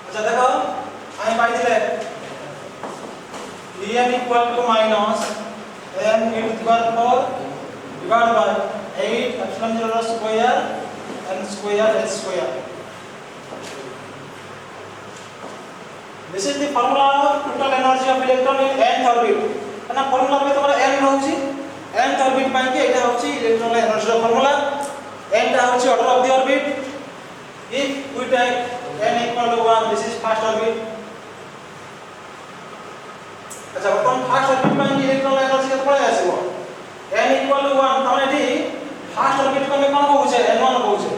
अच्छा देखो আমি পাই দিলে En equal to minus m e to the power 4 divided by 8 epsilon 0 square n square h square. This is the formula of total energy of electron in nth orbit. ना formula में तुम्हारा n रहउची nth orbit ପାଇଁ कि एटा होची electron energy ର formula. n टा होची order of the orbit. If we take n equal to 1, this is first orbit. अच्छा वर्तमान फर्स्ट ऑर्बिट में इलेक्ट्रॉन एनर्जी केते पळे आसीबो n इक्वल टू 1 तमे एठी फर्स्ट ऑर्बिट को में कोन कहउछे n1 कहउछे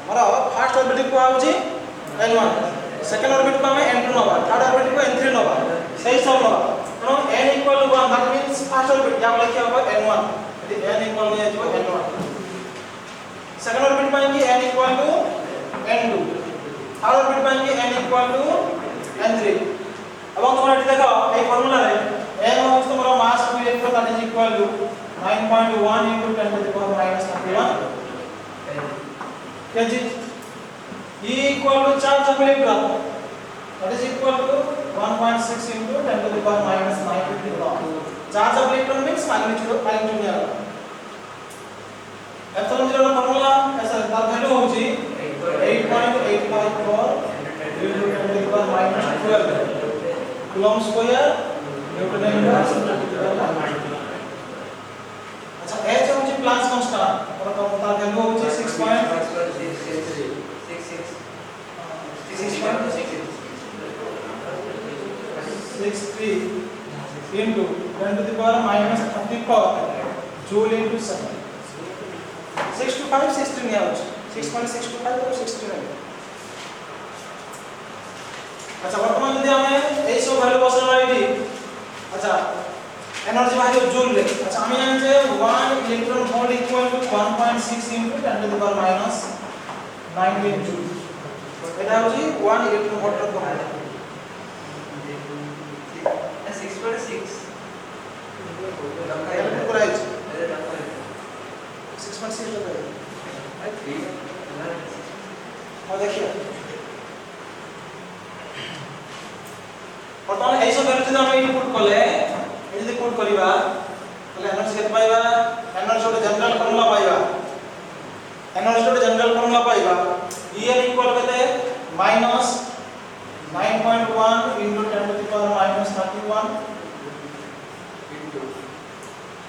हमरा फर्स्ट ऑर्बिट को आउची n1 सेकंड ऑर्बिट को में n2 नबा थर्ड ऑर्बिट को n3 नबा सही सब नबा तनो n equal to 1 that means first orbit या लिखि होबो n1 एठी n इक्वल हो जाइबो n1 सेकंड ऑर्बिट में कि n equal to n2 third orbit में कि n इक्वल टू n3 अब तुम एठी देखो ए फार्मूला रे n होस तुमरो mass of electron that is equal to 9.1 into 10 to the power minus 31 kg. E equal to charge of electron that is equal to 1.6 into 10 to the power minus 950 coulomb. Charge of electron means magnitude here. Epsilon 0 ର formula ऐसा तार value होची 8.854 into 10 to the power minus 12 coulomb square Newton inverse अच्छा h होची Planck's constant और तो तार value होची 6.63 into 10 to the power minus 34 joule into 7 6 to 5 16 या होची 6.625 और 16 अच्छा वर्तमान यदि हमें ए सब वैल्यू बसना एठी अच्छा एनर्जी बाहर जूल रे अच्छा हम जान जे 1 electron volt equal to 1.6 into 10 to the power minus 19 joule एटा होची 1 इलेक्ट्रॉन वोल्ट रो फॉर्मूला 6.6 कैलकुलेट कराइछ 6.6 लो आई 3 और देखिए वर्तमान ए सब वैल्यू जदि हम इनपुट कले यदि पुट करिबा तले एनर्जी केते पाइबा एनर्जी रो जनरल फार्मूला पाइबा एनर्जी रो जनरल फार्मूला पाइबा En इक्वल केते minus 9.1 into 10 to the power minus 31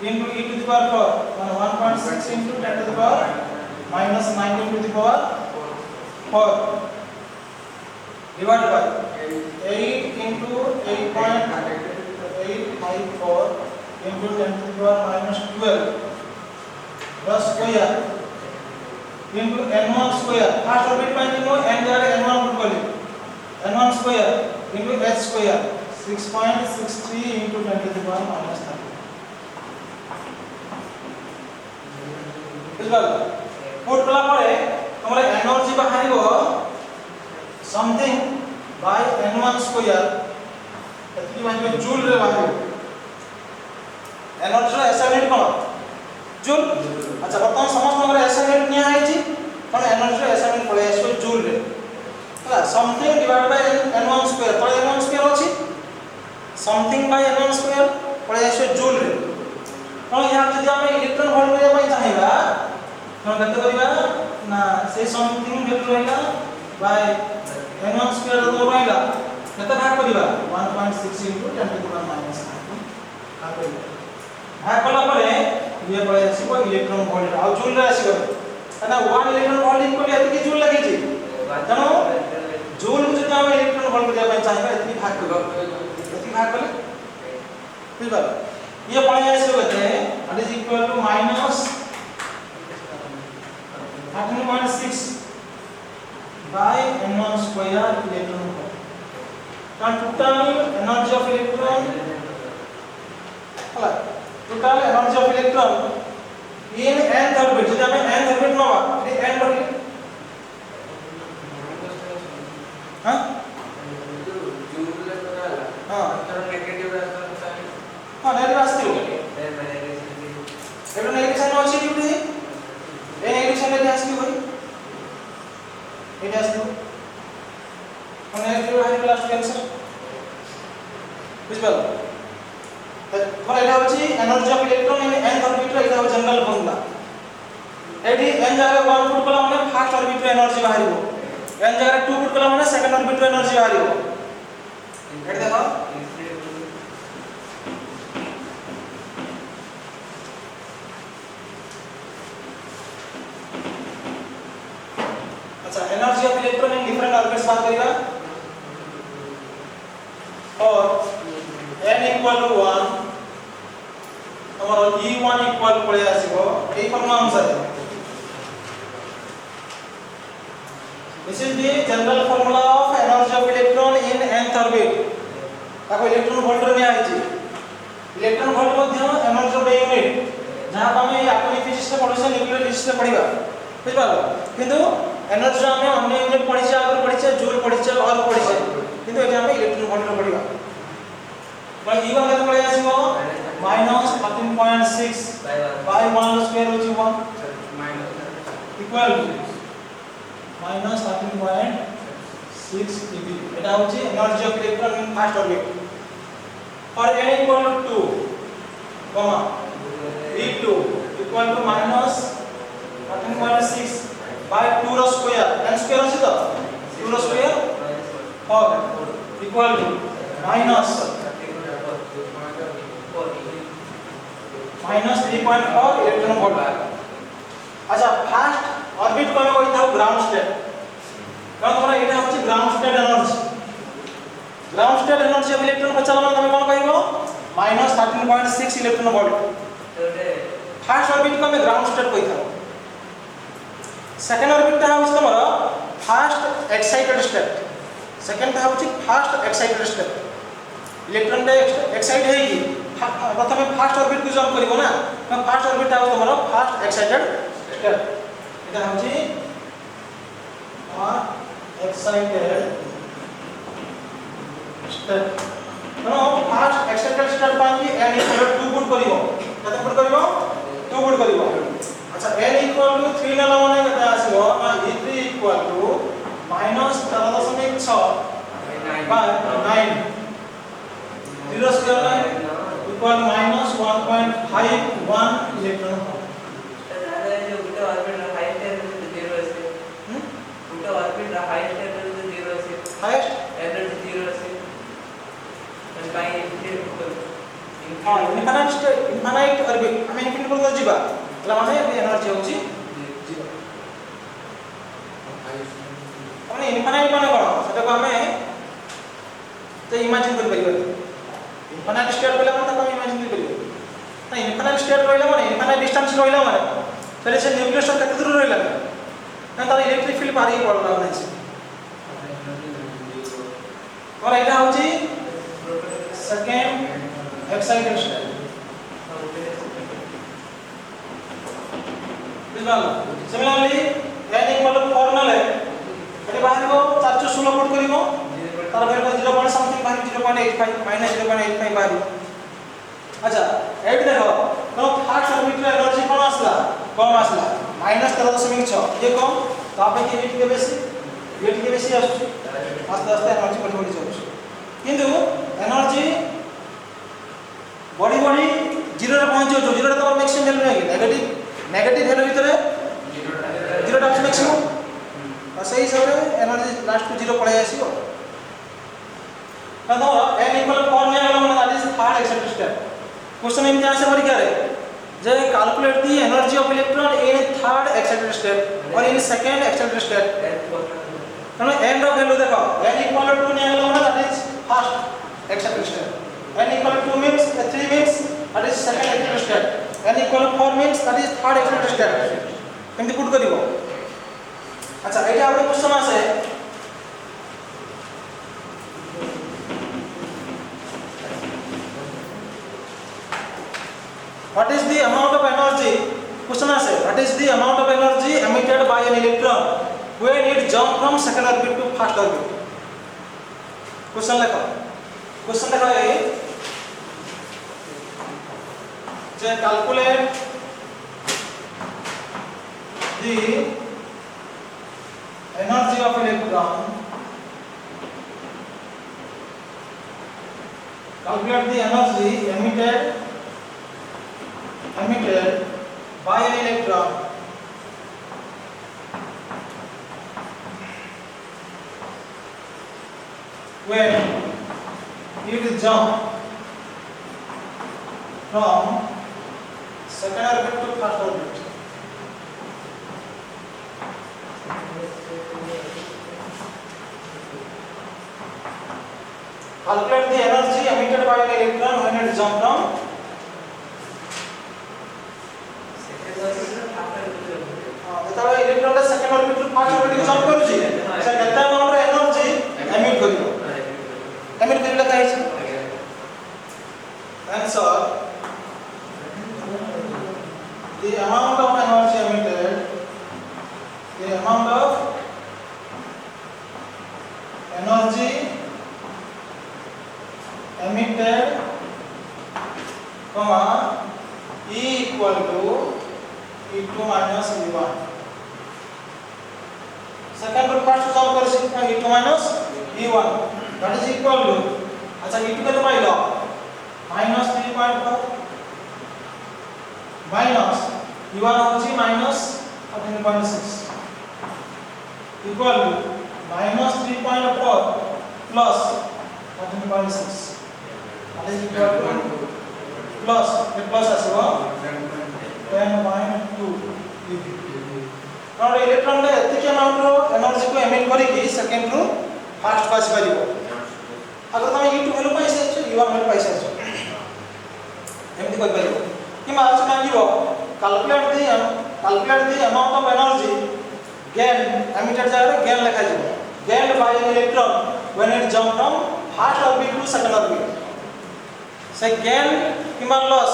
into e to the power 4 1.6 into 10 to the power minus 19 to the power 4 divided by 8 into 8.854 into 10 to the power minus 12 plus square into n1 square first orbit by n जारे n1 put करी n1 square into h square 6.63 into 10 to the power minus 30 बुझल put कला परे हमरे energy बाहरिबो something by n1 square एतकी माने joule रे बाहर एनर्जी रो SI यूनिट कोन जूल अच्छा वर्तमान समस्त हमरे SI यूनिट निया आइची कोन एनर्जी रो SI यूनिट पळे आसो जूल रे हला something divide by n1 square तो n1 स्क्वायर अछि समथिंग बाय n1 स्क्वायर पळे आसो जूल रे तो यहाँ जदि हम इलेक्ट्रॉन वोल्ट करिया पई चाहिबा तो कते करिबा ना से समथिंग वैल्यू रहला बाय n1 स्क्वायर रो रहला कते भाग करिबा 1.6 into 10 to the power minus 9 भाग करिबा भाग कला परे ये पळे आसीबो इलेक्ट्रॉन वोल्ट आ जूल रे आसीबो ना 1 इलेक्ट्रॉन वोल्ट इक्वल एतकी जूल लागेची जानो जूल को जदि हम इलेक्ट्रॉन वोल्ट करिया पई चाहिबा एतकी भाग करिबा एतकी भाग कले बुझबा ये पळे आसीबो कते that is equal to minus 13.6 by n1 square electron volt. Now total energy of electron, total energy of electron in nth orbit. जब हमें nth orbit ना हुआ, ये n orbit, हाँ? हाँ नेगेटिव आस्ती हो एबे नेगेटिव साइन अछि कि ए नेगेटिव साइन ले आस्ती होई एटा आस्ती नेगेटिव बाहर लास्ट आंसर बुझबल तोरा एटा होची energy of electron in nth orbit एटा हो जनरल फॉर्मूला एटी n जगह 1 पुट कला माने फर्स्ट ऑर्बिट रे एनर्जी बाहरिबो n जगह 2 पुट कला माने सेकंड ऑर्बिट रे एनर्जी बाहरिबो एटा देखो अच्छा energy of electron in different orbits बात करिबा और n equal to 1 हमर e1 equal पळे आसीबो एई फॉर्मुला अनुसार this is the general formula of energy of electron in nth orbit ताको इलेक्ट्रॉन वोल्ट रे निया आइछि इलेक्ट्रॉन वोल्ट मध्य एनर्जी ऑफ यूनिट जहां हम एटॉमिक फिजिक्स रे पढिसे न्यूक्लियर फिजिक्स रे पढिबा बुझबालो किंतु एनर्जी हम अन्य यूनिट पढिसे आगर पढिसे जूल पढिसे और पढिसे किंतु एटा हम इलेक्ट्रॉन वोल्ट रे पढिबा पर e1 केते पळे आसीबो -13.6 by 1 square होची 1 इक्वल -13.6 eV एटा होची energy of electron in first orbit और n equal to 2 comma e2 equal to -13.6 by 2 रो स्क्वायर n स्क्वायर अछि तो 2 रो स्क्वायर और इक्वल टू -3.4 इलेक्ट्रॉन वोल्ट अच्छा फर्स्ट ऑर्बिट को हम कहता ग्राउंड स्टेट कारण तोरा एटा होची ground state energy of electron को चलना तमे कोन कहबो -13.6 इलेक्ट्रॉन वोल्ट फर्स्ट ऑर्बिट को हम ग्राउंड स्टेट कहता सेकंड ऑर्बिट ता होची तमरा फर्स्ट एक्साइटेड स्टेट सेकंड ता होची फर्स्ट एक्साइटेड स्टेट इलेक्ट्रॉन रे एक्साइट हेगी प्रथमे फर्स्ट ऑर्बिट को जंप करिवो ना फर्स्ट ऑर्बिट ता तमरा फर्स्ट एक्साइटेड स्टेट एटा होची excited state no first excited state पांगी n इक्वल टू 2 पुट करिवो कते पुट करिवो 2 पुट करिवो अच्छा n इक्वल टू 3 नेला माने कते आसीबो e3 equal to -13.6 by 9 0 square equal -1.51 electron highest energy 0 আছে and by इनफाइनाइट ऑर्बिट हम इनफिनिट को जिबा एला माने एनर्जी होची 0 माने इनफाइनाइट माने कोन सेटा को हमें तो इमेजिन कर परिबो इनफाइनाइट स्टेट कहला माने तो इमेजिन कर परिबो तो इनफाइनाइट स्टेट कहला माने इनफाइनाइट डिस्टेंस रहला माने तले से न्यूक्लियस कते दूर रहला ना तार इलेक्ट्रिक फील्ड बाहर ही पड़ला नै और एटा होची सेकंड एक्साइटेड स्टेट बुझलालो सिमिलरली n इक्वल टू 4 नले एटी बाहरिबो 416 पुट करिवो तार बेर 0. समथिंग बाहर 0.85 -0.85 बाहरिबो अच्छा एटी देखो तो फर्स्ट ऑर्बिट रे एनर्जी कोन आसला कम आसला -13.6 ये कम तापे के वेट के बेसी आसुची आस्ते आस्ते एनर्जी बढ़ी जाउछ किंतु एनर्जी बड़ी 0 रे पहुंच जाउछ 0 रे तो मैक्सिमम वैल्यू नै नेगेटिव वैल्यू भीतर 0 टा मैक्सिमम और सही हिसाब रे एनर्जी लास्ट को 0 पळे आसीबो तो n इक्वल 4 ने गला माने that is third excited state question इन से परीक्षा रे जे calculate the energy of electron in third excited state और इन सेकंड एक्साइटेड स्टेट तनो n रो वैल्यू देखो n इक्वल टू 2 ने गला माने that is first excited state n equal to 2 means 3 means that is second excited state n equal to 4 means that is third excited state केमति put करिवो अच्छा एटा आपन question आसे what is the amount of energy question ase what is the amount of energy emitted by an electron when it jump from second orbit to first orbit question lekha hai je calculate the energy of electron calculate the energy emitted by an electron when it jump from second orbit to first orbit. Calculate the energy emitted by an electron when it jump from जेतबे electron second orbit ରୁ first orbit jump करूची से केते amount रे energy emit करिवो लिखा है answer the amount of energy emitted comma E equal to E2 minus E1 second ରୁ first jump करसी E2 minus E1 that is equal to अच्छा E2 केते पाइलो minus 3.4 minus E1 होची minus 13.6 equal to minus 3.4 plus 13.6 that is equal to plus the plus आसीबो 10.2 eV not electron रे एतिके amount रो energy को emit करी कि second row fast पास परिबो अगर तुम E2 value पाइसे छ E1 वैल्यू पाइसे छ एमति कोइ परिबो कि मार्च मांगिबो calculate the amount of energy gain emitted जाय गेन लिखा जिवो gain by an electron when it jump from first orbit to second orbit से गेन किमान लॉस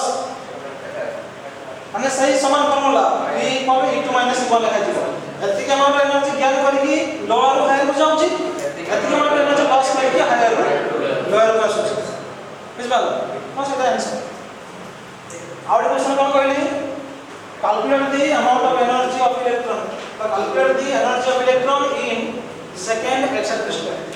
माने सही समान formula E equal to E2 minus E1 लिखा जिवो एति के अमाउंट एनर्जी गेन करी कि लोअर रो हायर को जाउची एति के अमाउंट एनर्जी लॉस करी कि हायर रो लोअर को आसुची बुझबाल कोन सेटा आंसर आउट क्वेश्चन कोन कहली calculate the amount of energy of electron calculate the energy of electron in second excited state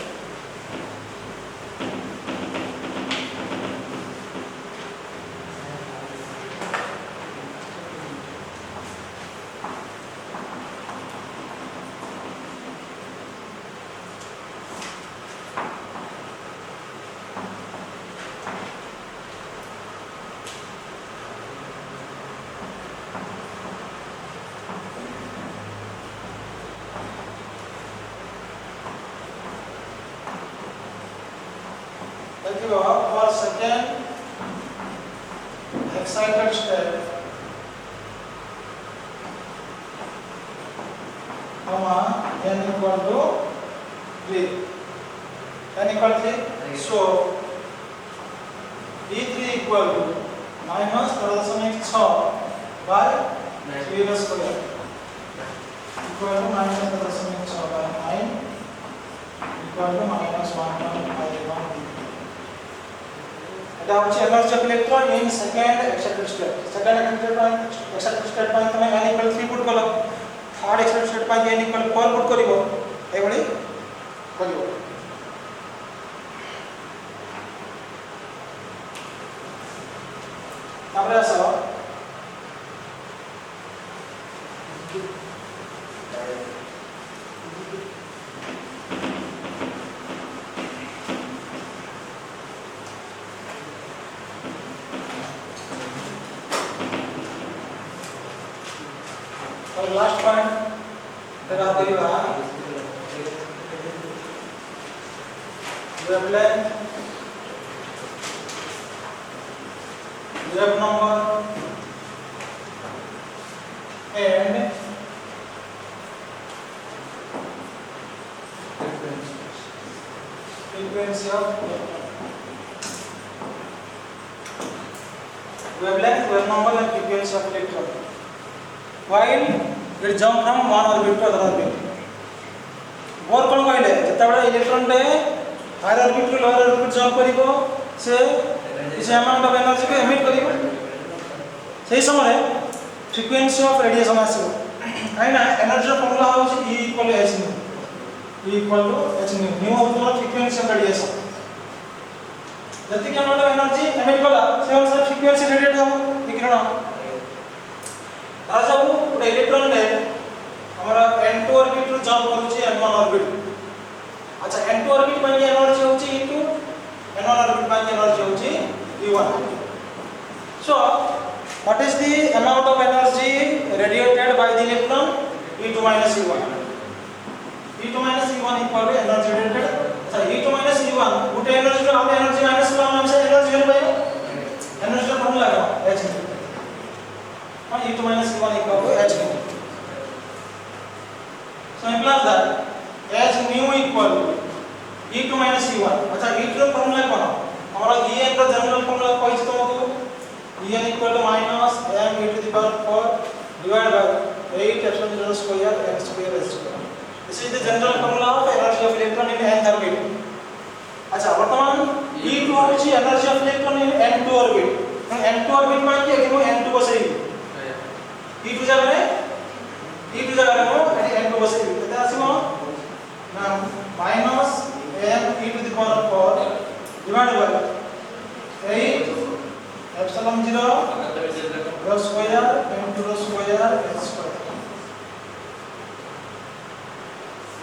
for second excited state comma n equal to 3 n equal to 3 so E3 equal to minus 4.6 by 3 square equal to minus 4.6 by 9 equal to minus 1.51 एटा energy of electron in second excited state पाई तमे n equal 3 put कलो third excited state पाई n equal 4 put करिवो एबडी करिवो तापर आसो और लास्ट पॉइंट लगा देगा wavelength wave number and frequency of wavelength wave number and frequency of electron while it jump from one orbit to other orbit और कोन कहले जतबेला इलेक्ट्रॉन रे higher orbit to lower orbit jump करिवो से इस अमाउंट ऑफ एनर्जी को emit करिवो सही समय फ्रीक्वेंसी ऑफ रेडिएशन आसीबो आइना एनर्जी फॉर्मूला होची E equal h nu E equal to h nu nu होतो फ्रीक्वेंसी ऑफ रेडिएशन जति के अमाउंट ऑफ एनर्जी एमिट कला से अनुसार फ्रीक्वेंसी रेडिएट हो किरण आ जब गोटे इलेक्ट्रॉन ने हमरा n2 ऑर्बिट रु जंप करूची n1 ऑर्बिट अच्छा n2 ऑर्बिट ପାଇଁ एनर्जी होची इनटू n1 ऑर्बिट ପାଇଁ एनर्जी होची e1 so what is the amount of energy radiated by the electron e2 minus e1 e2 minus e1 equal to energy radiated अच्छा e2 minus e1 गोटे energy रो out energy minus करला हम से energy हो पाए energy का formula क्या h और e2 minus e1 equal to h so implies that h nu equal to e2 minus e1 अच्छा e2 रो फॉर्मूला कोन हमरा en रो जनरल फॉर्मूला कहि तुमको en equal to minus m e to the power 4 divided by 8 epsilon 0 square m square s square this is the general formula of energy of electron in nth orbit अच्छा वर्तमान e2 होची energy of electron in n2 orbit n2 orbit में कि एगो n2 बसई e2 जगह रे मो n2 बसई केते आसीबो ना minus m e to the power 4 divided by 8 epsilon 0 rho square m2 rho square s square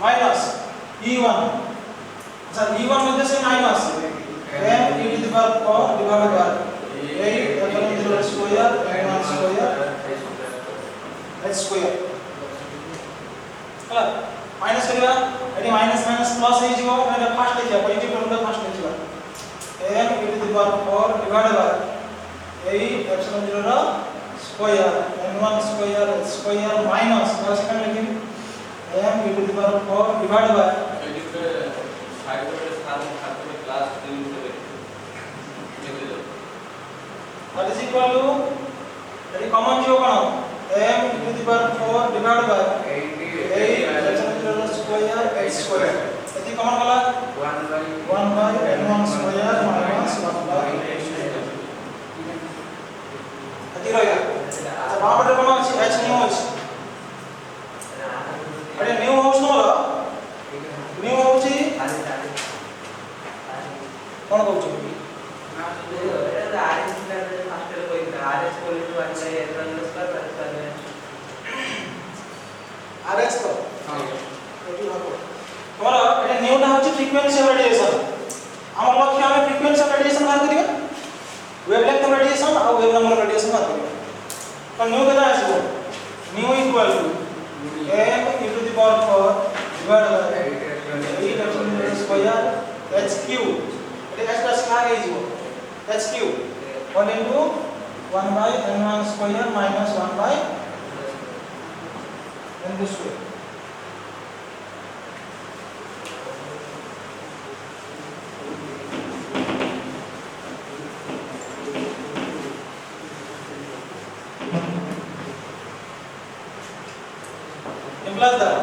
minus e1 अच्छा e1 में से minus m e to the power 4 divided by 8 epsilon 0 square m1 square h square ହେଲା minus करिया AD minus minus plus हे जिवो एटा fast हे जिवो positive term fast हे जिवो m e to the power 4 divided by 8 epsilon 0 square m1 square h square minus और second लिखिए m e to the power 4 divided by that is equal to very common जो कौन m e to the power 4 divided by 8 epsilon 0 square h square यदि common वाला 1 by n1 square minus 1 by यदि रहेगा अच्छा वहां पर कौन ଅଛି h न्यू ଅଛି अरे न्यू होउस नोर न्यू होउची कौन कहउची आरएच तो हां एटी भागो तोरा एटा न्यू ना होची फ्रीक्वेंसी ऑफ रेडिएशन हमर लक्ष्य हमें फ्रीक्वेंसी ऑफ रेडिएशन बात करियो वेवलेंथ ऑफ रेडिएशन और वेव नंबर ऑफ रेडिएशन बात करियो तो न्यू केता आसीबो nu equal to m e to the power 4 divided by 8 epsilon 0 square h cube Etah h का स्क्वायर हे जिवो h cube 1 into 1 by n1 square minus 1 by n2 square implies that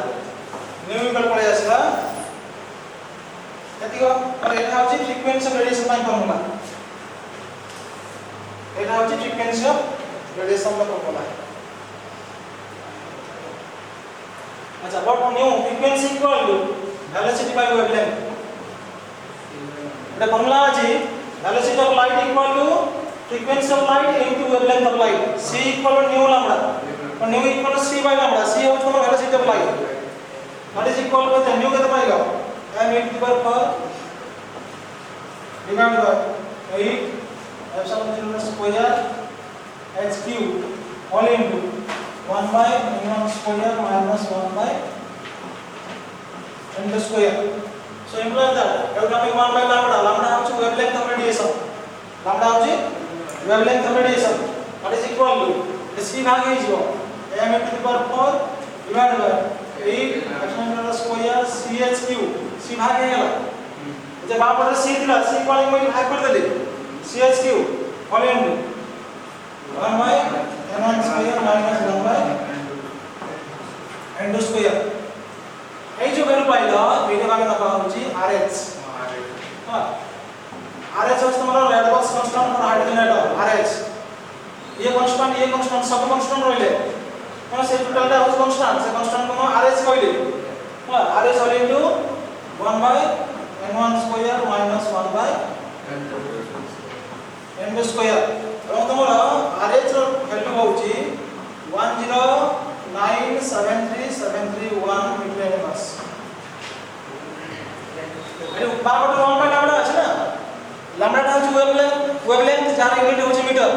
numerical पड़े आसला एतिको और एटा होची frequency of radiation by formula एटा होची frequency of radiation का फार्मूला अच्छा what nu frequency equal to velocity by wavelength एटा फार्मूला अछि velocity of light equal to frequency of light into wavelength of light c equal to nu lambda और nu equal to c by lambda c होची तुम्हारा velocity of light what is equal to nu केते पाएगा m e to the power 4 divided by 8 epsilon 0 square h cube all into 1 by n1 square minus 1 by n2 square so implies that every time 1 by lambda होची wavelength of radiation lambda होची wavelength of radiation what is equal to c भाग हे जिवो m e to the power 4 divided by 8 epsilon 0 square ch cube c भाग हे गेला जब आप पर c दिला c वाले में भाग कर देली ch cube all into 1 by n1 square minus 1 by n2 square এই যে ভ্যালু পাইলা এইটা আমি না পাউছি rh हां rh হচ্ছে তোমার red box constant for hydrogen atom rh ये कांस्टेंट सब कांस्टेंट रहिले মানে সেই টোটালটা হচ্ছে কনস্ট্যান্ট সে কনস্ট্যান্ট কোন rh কইলে हां rh হল into 1 by n1 square minus 1 by n square এবং তোমার rh র ভ্যালু হচ্ছে 1097371 মিটার মাস এই বারোটা 1 বাই ল্যামডা আছে না ল্যামডাটা হচ্ছে ওয়েভলেংথ যার ইউনিট হচ্ছে মিটার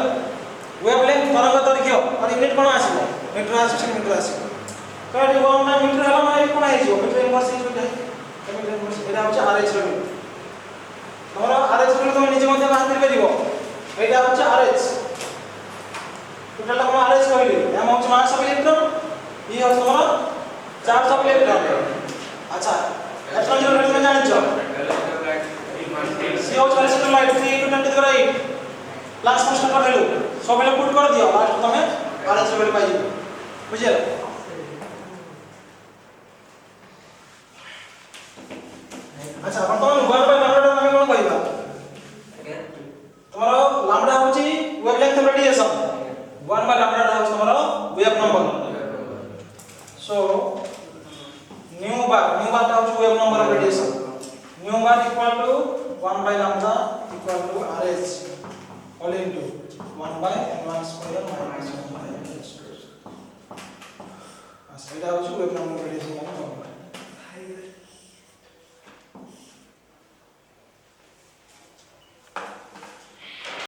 ওয়েভলেংথ তরঙ্গ দৈর্ঘ্য আর ইউনিট কোন আসবে মিটার আসবে সেন্টিমিটার আসবে তো এই 1 বাই মিটার হলো মানে কোন আসবে মিটার ইনভার্স আসবে মিটার ইনভার্স এটা হচ্ছে rh এর ভ্যালু তোমরা rh গুলো তুমি নিজে মধ্যে বাদ দিতে পারিব এটা হচ্ছে rh টোটালটা আমরা rh কইলি m হচ্ছে মাস অফ ইলেকট্রন e হচ্ছে তোমার চার্জ অফ ইলেকট্রন আচ্ছা ইলেকট্রন এর ভ্যালু জানিছো c হচ্ছে electron light 3 * 10⁸ plus constant value সব ভ্যালু পুট করে দিও লাস্ট তুমি rh এর ভ্যালু পাই যাবে বুঝলে আচ্ছা এখন তুমি 1 বাই ল্যামডা আমি কোন কইবা তোমার ল্যামডা হচ্ছে wavelength of radiation 1 by lambda হচ্ছে তোমার ওয়েভ নম্বর সো নিউ বারটা হচ্ছে wave number of radiation nu bar equal to 1 by lambda equal to rh all into 1 by n1 square minus 1 by n2 square আচ্ছা এটা হচ্ছে wave number of radiation